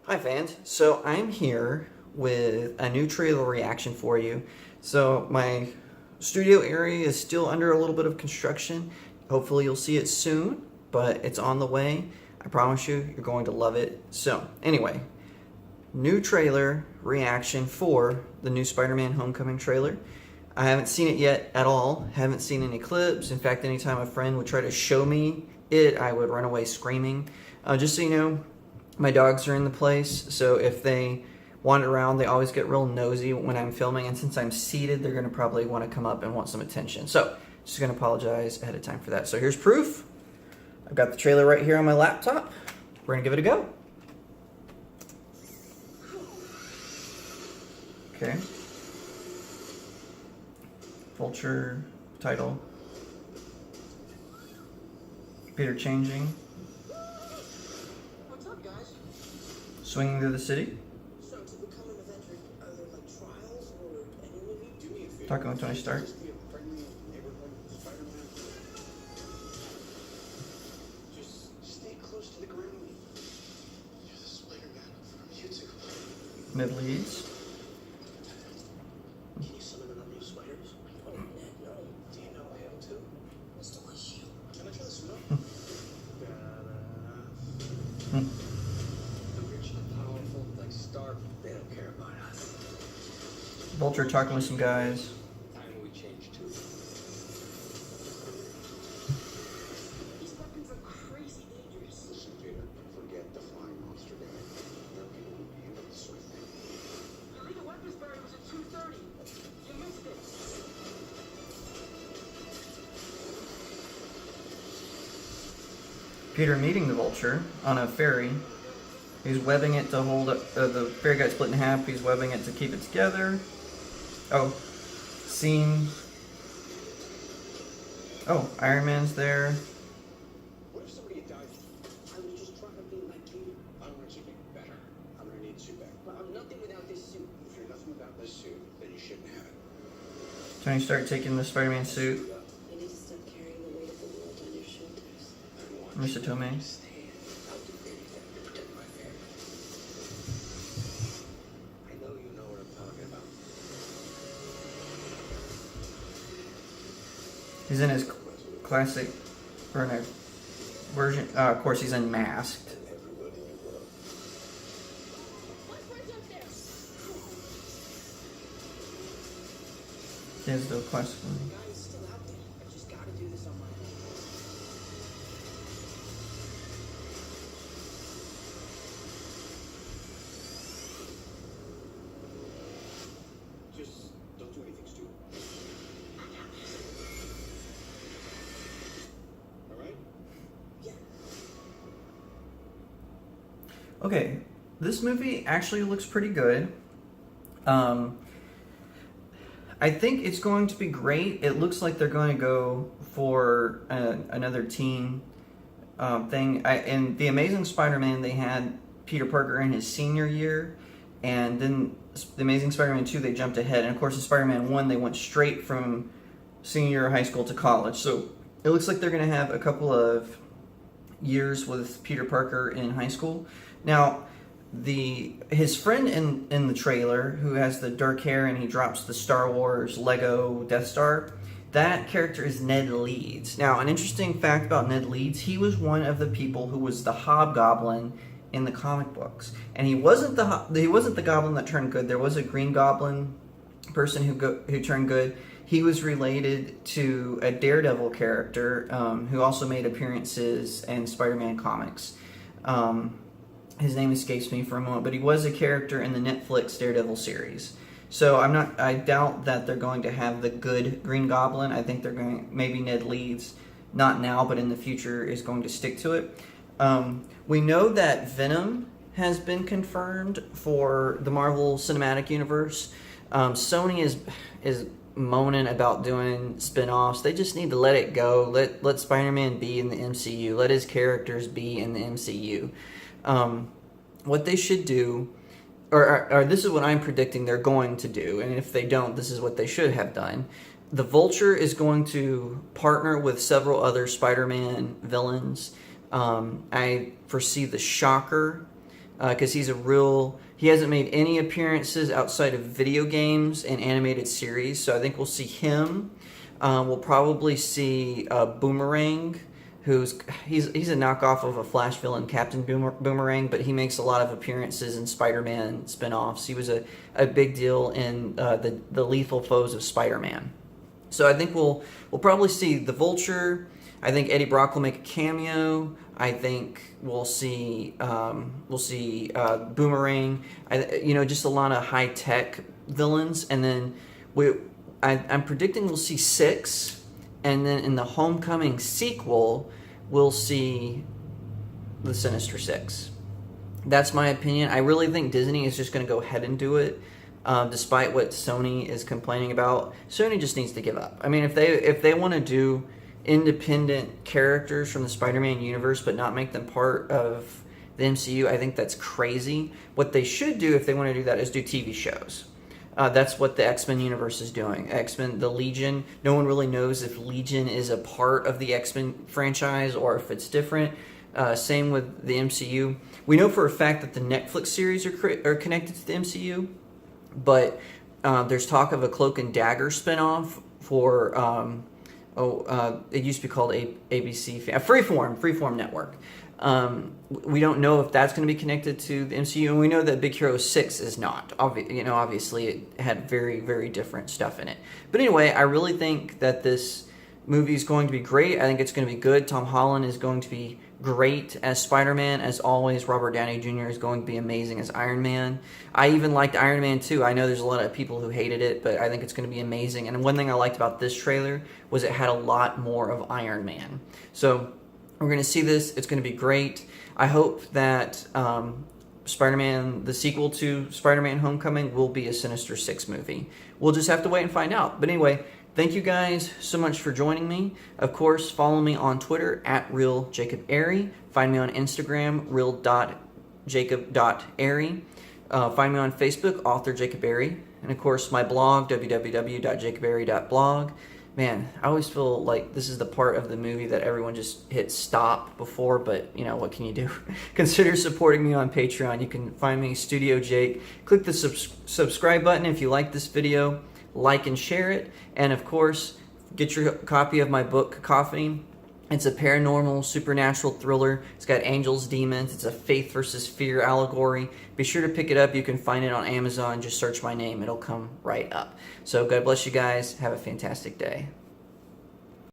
Hi fans, so I'm here with a new trailer reaction for you. So my studio area is still under a little bit of construction. Hopefully you'll see it soon, but it's on the way. I promise you, you're going to love it. So anyway, new trailer reaction for the new Spider-Man Homecoming trailer. I haven't seen it yet at all, haven't seen any clips. In fact, anytime a friend would try to show me it, I would run away screaming. Just so you know, my dogs are in the place, so if they wander around, they always get real nosy when I'm filming, and since I'm seated, they're going to probably want to come up and want some attention. So, just going to apologize ahead of time for that. So here's proof. I've got the trailer right here on my laptop. We're going to give it a go. Okay. Vulture title. Peter changing. Swinging through the city. So to become an Avenger, are there like trials or any movie? Do me a favor. Talking with Tony Stark. Just be a friendly neighborhood Spider-Man. Just stay close to the ground. You're the Spider-Man from YouTube. Mid leads. Can you summon enough new spiders? Oh, no. Do you know how to? Mr. Issue. Can I try this one? They don't care about us. Vulture talking with some guys. Time we change too. These weapons are crazy dangerous. Listen, Peter, forget the flying monster guy. There people who handle this sort of thing. The legal weapons barrier was at 2:30. You missed it. Peter meeting the Vulture on a ferry. He's webbing it to hold it. The ferry got split in half. He's webbing it to keep it together. Oh, scene. Oh, Iron Man's there. What if somebody died? I was just trying to be like you. I'm going to get better. I'm going to need a suit back. But I'm nothing without this suit. If you're nothing without this suit, then you shouldn't have it. Tony Stark taking the Spider-Man suit. You need to stop carrying the weight of the world on your shoulders. Mr. Tomei. He's in his classic, or in a version, of course he's unmasked. He has the classic one. Just don't do anything stupid. Okay, this movie actually looks pretty good. I think it's going to be great. It looks like they're going to go for another teen thing. In The Amazing Spider-Man, they had Peter Parker in his senior year, and then The Amazing Spider-Man 2, they jumped ahead. And of course, in Spider-Man 1, they went straight from senior year of high school to college. So it looks like they're going to have a couple of years with Peter Parker in high school. Now, his friend in the trailer, who has the dark hair and he drops the Star Wars Lego Death Star, that character is Ned Leeds. Now, an interesting fact about Ned Leeds, he was one of the people who was the Hobgoblin in the comic books, and he wasn't the Goblin that turned good. There was a Green Goblin person who turned good. He was related to a Daredevil character who also made appearances in Spider-Man comics. His name escapes me for a moment, but he was a character in the Netflix Daredevil series. So I doubt that they're going to have the good Green Goblin. I think they're going, maybe Ned Leeds, not now, but in the future, is going to stick to it. We know that Venom has been confirmed for the Marvel Cinematic Universe. Sony is moaning about doing spin-offs. They just need to let it go. Let Spider-Man be in the MCU. Let his characters be in the MCU. What they should do, or this is what I'm predicting they're going to do, and if they don't, this is what they should have done. The Vulture is going to partner with several other Spider-Man villains. I foresee the Shocker because he hasn't made any appearances outside of video games and animated series. So I think we'll see him. We'll probably see Boomerang, he's a knockoff of a Flash villain, Captain Boomerang, but he makes a lot of appearances in Spider-Man spin-offs. He was a big deal in the Lethal Foes of Spider-Man. So I think we'll probably see the Vulture. I think Eddie Brock will make a cameo. I think we'll see Boomerang. Just a lot of high tech villains, and then I'm predicting we'll see 6, and then in the Homecoming sequel we'll see the Sinister Six. That's my opinion. I really think Disney is just going to go ahead and do it. Despite what Sony is complaining about, Sony just needs to give up. I mean, if they want to do independent characters from the Spider-Man universe but not make them part of the MCU, I think that's crazy. What they should do, if they want to do that, is do TV shows. That's what the X-Men universe is doing. X-Men, the Legion, no one really knows if Legion is a part of the X-Men franchise or if it's different. Same with the MCU. We know for a fact that the Netflix series are connected to the MCU, but there's talk of a Cloak and Dagger spinoff for it used to be called ABC, Freeform Network. We don't know if that's going to be connected to the MCU, and we know that Big Hero 6 is not. Obviously, it had very, very different stuff in it. But anyway, I really think that this movie is going to be great. I think it's going to be good. Tom Holland is going to be great as Spider-Man. As always, Robert Downey Jr. is going to be amazing as Iron Man. I even liked Iron Man 2. I know there's a lot of people who hated it, but I think it's going to be amazing. And one thing I liked about this trailer was it had a lot more of Iron Man. So we're going to see this. It's going to be great. I hope that Spider-Man, the sequel to Spider-Man Homecoming, will be a Sinister Six movie. We'll just have to wait and find out. But anyway, thank you guys so much for joining me. Of course, follow me on Twitter at RealJacobAiry. Find me on Instagram, real.jacob.airy. Find me on Facebook, author Jacob Airy. And of course, my blog, www.jacobairy.blog. Man, I always feel like this is the part of the movie that everyone just hit stop before, but what can you do? Consider supporting me on Patreon. You can find me, StudioJake. Click the subscribe button if you like this video. Like and share it. And of course, get your copy of my book, Cacophony. It's a paranormal, supernatural thriller. It's got angels, demons. It's a faith versus fear allegory. Be sure to pick it up. You can find it on Amazon. Just search my name. It'll come right up. So God bless you guys. Have a fantastic day.